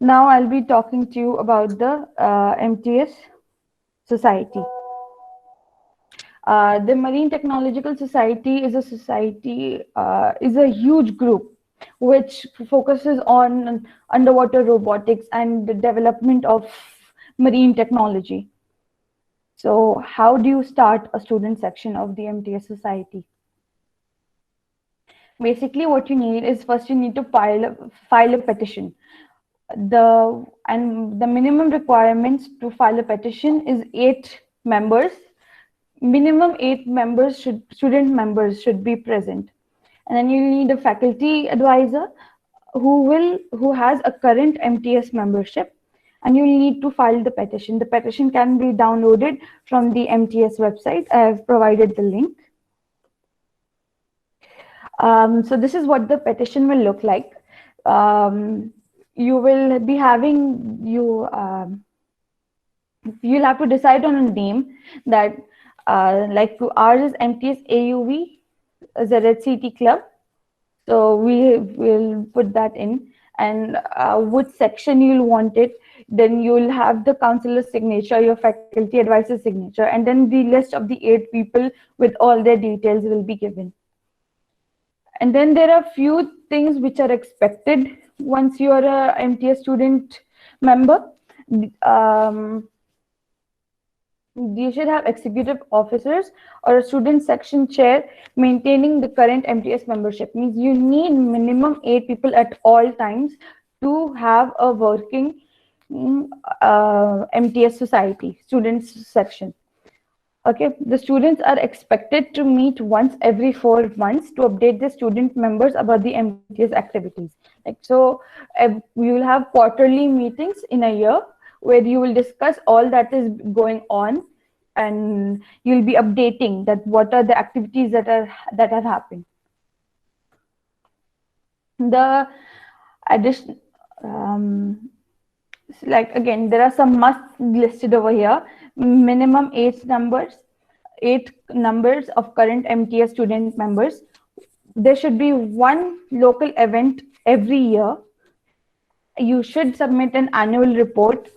Now I'll be talking to you about the MTS Society. The Marine Technological Society is a society, is a huge group which focuses on underwater robotics and the development of marine technology. So, how do you start a student section of the MTS Society? Basically, what you need is first you need to file a petition. The minimum requirements to file a petition is 8 members. Minimum 8 members should student members should be present, and then you need a faculty advisor who has a current MTS membership, and you need to file the petition. The petition can be downloaded from the MTS website. I have provided the link. So this is what the petition will look like. You will be having you'll have to decide on a name that like ours is MTS AUV ZHCT Club. So we will put that in, and which section you'll want it. Then you'll have the counselor's signature, your faculty advisor's signature, and then the list of the 8 people with all their details will be given. And then there are few things which are expected once you are a MTS student member. You should have executive officers or a student section chair maintaining the current MTS membership. Means you need minimum 8 people at all times to have a working MTS society, students section. Okay, the students are expected to meet once every 4 months to update the student members about the MTS activities. Like so, you will have quarterly meetings in a year where you will discuss all that is going on, and you'll be updating that what are the activities that have happened. The addition, like again, there are some musts listed over here. Minimum 8 numbers of current MTS student members. There should be one local event every year. You should submit an annual report.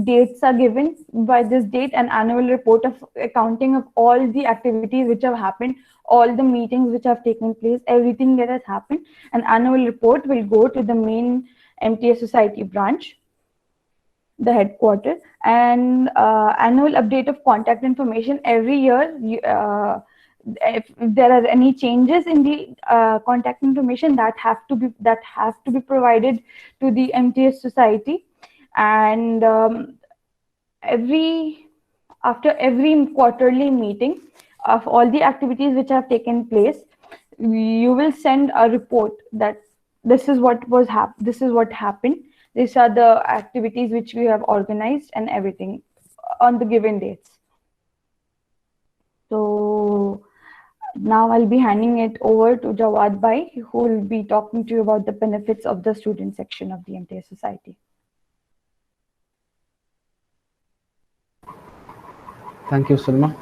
Dates are given. By this date, an annual report of accounting of all the activities which have happened, all the meetings which have taken place, everything that has happened. An annual report will go to the main MTS Society branch, the headquarters, and annual update of contact information every year. If there are any changes in the contact information that have to be provided to the MTS Society, and after every quarterly meeting of all the activities which have taken place, you will send a report that this is what happened. These are the activities which we have organized and everything on the given dates. So now I'll be handing it over to Jawad Bhai, who will be talking to you about the benefits of the student section of the MTS Society. Thank you, Salma.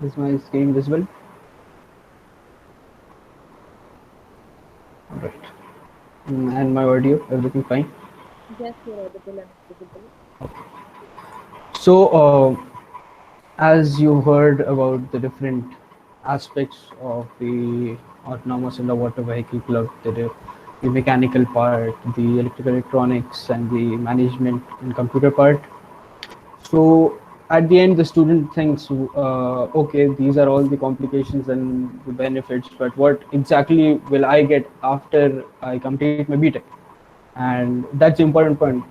Is my screen visible? All right. And my audio, everything fine? Yes, you're audible and visible. Okay. So, as you heard about the different aspects of the autonomous underwater vehicle club, the mechanical part, the electrical electronics, and the management and computer part. So at the end, the student thinks, okay, these are all the complications and the benefits, but what exactly will I get after I complete my BTech? And that's the important point.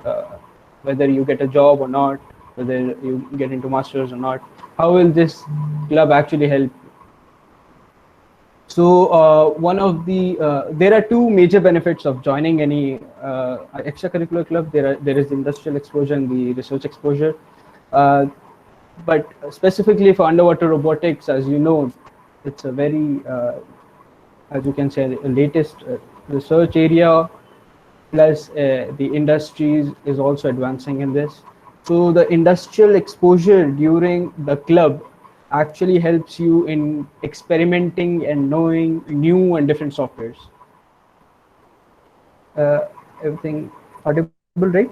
Whether you get a job or not, whether you get into masters or not, how will this club actually help? So there are two major benefits of joining any extracurricular club. There is the industrial exposure and the research exposure. But specifically for underwater robotics, as you know, it's a very, as you can say, the latest research area plus the industries is also advancing in this. So the industrial exposure during the club actually helps you in experimenting and knowing new and different softwares. Everything audible, right?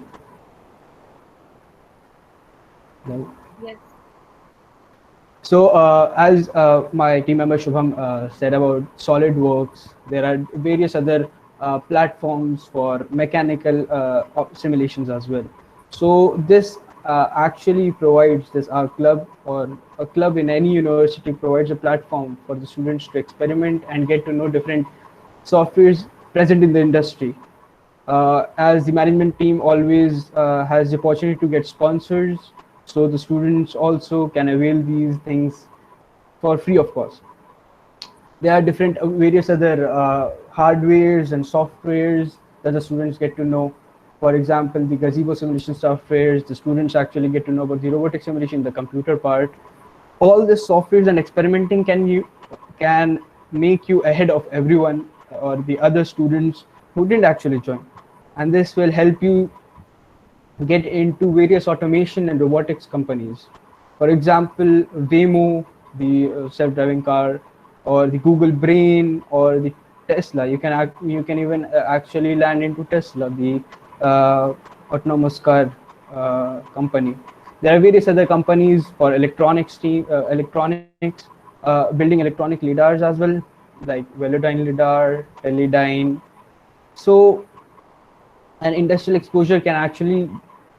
No. Yes. So, as my team member Shubham said about SolidWorks, there are various other platforms for mechanical simulations as well. So, this actually provides this our club or a club in any university provides a platform for the students to experiment and get to know different softwares present in the industry. As the management team always has the opportunity to get sponsors, so the students also can avail these things for free of course. There are different various other hardwares and softwares that the students get to know. For example, the gazebo simulation softwares, the students actually get to know about the robotic simulation, the computer part. All the softwares and experimenting can make you ahead of everyone or the other students who didn't actually join, and this will help you get into various automation and robotics companies. For example, Waymo, the self-driving car, or the Google Brain, or the Tesla. You can even actually land into Tesla, the autonomous car company. There are various other companies for electronics, building electronic lidars as well, like Velodyne lidar, Teledyne. So an industrial exposure can actually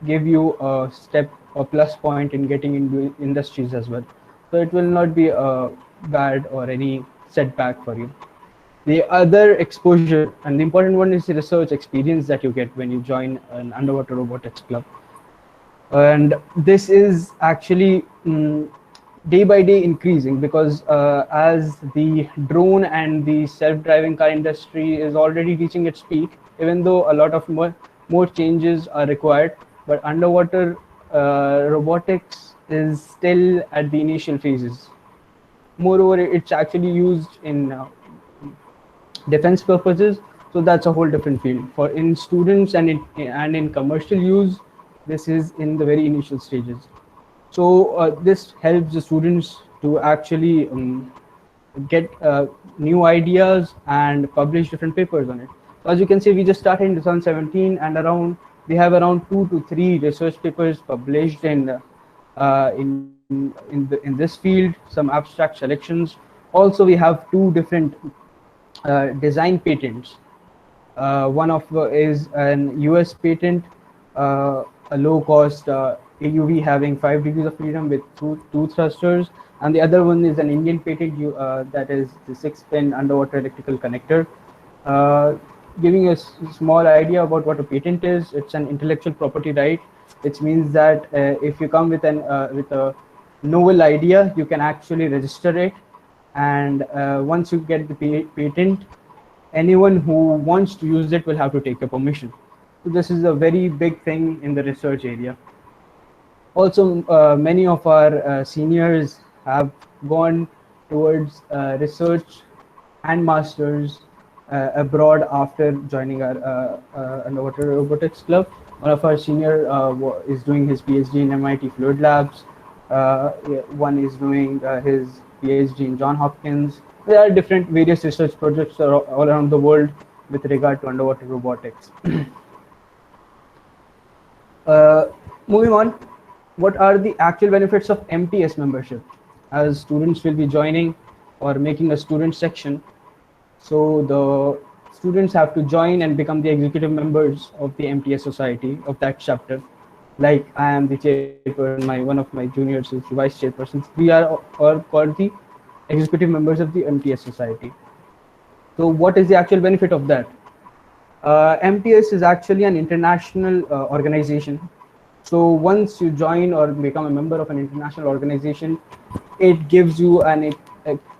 give you a step or plus point in getting into industries as well. So it will not be a bad or any setback for you. The other exposure and the important one is the research experience that you get when you join an underwater robotics club. And this is actually day by day increasing because as the drone and the self-driving car industry is already reaching its peak, even though a lot of more changes are required, but underwater robotics is still at the initial phases. Moreover, it's actually used in defense purposes, so that's a whole different field. For in students and in commercial use, this is in the very initial stages. So this helps the students to actually get new ideas and publish different papers on it. So as you can see, we just started in 2017, and we have around 2 to 3 research papers published in this field. Some abstract selections. Also, we have 2 different design patents. One of is an US patent, a low-cost AUV having 5 degrees of freedom with two thrusters, and the other one is an Indian patent that is the 6-pin underwater electrical connector. Giving you a small idea about what a patent is, it's an intellectual property right, which means that if you come with a novel idea, you can actually register it, and once you get the patent, anyone who wants to use it will have to take a permission. So this is a very big thing in the research area. Also, many of our seniors have gone towards research and masters abroad after joining our underwater robotics club. One of our senior is doing his PhD in MIT Fluid Labs. One is doing his PhD in Johns Hopkins. There are different various research projects all around the world with regard to underwater robotics. Moving on, what are the actual benefits of MTS membership? As students will be joining or making a student section, so the students have to join and become the executive members of the MTS society of that chapter. Like I am the chairperson, one of my juniors is the vice chairperson. We are all called the executive members of the MTS society. So what is the actual benefit of that? MTS is actually an international organization. So once you join or become a member of an international organization, it gives you an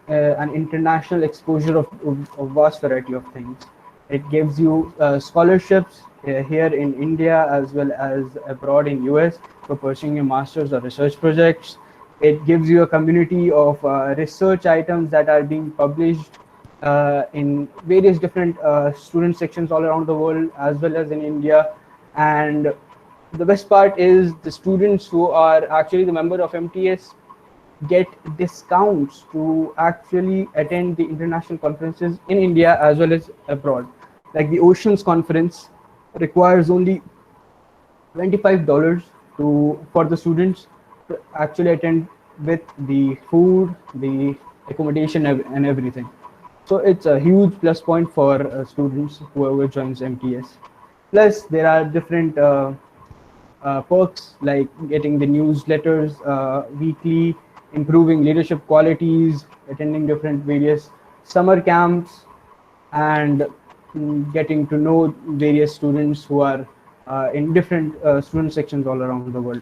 international exposure of vast variety of things. It gives you scholarships here in India as well as abroad in US for pursuing your master's or research projects. It gives you a community of research items that are being published in various different student sections all around the world as well as in India. And the best part is the students who are actually the member of MTS get discounts to actually attend the international conferences in India as well as abroad. Like the Oceans Conference requires only $25 to for the students to actually attend with the food, the accommodation, and everything. So it's a huge plus point for students whoever joins MTS. Plus, there are different perks like getting the newsletters weekly, improving leadership qualities, attending different various summer camps, and getting to know various students who are in different student sections all around the world.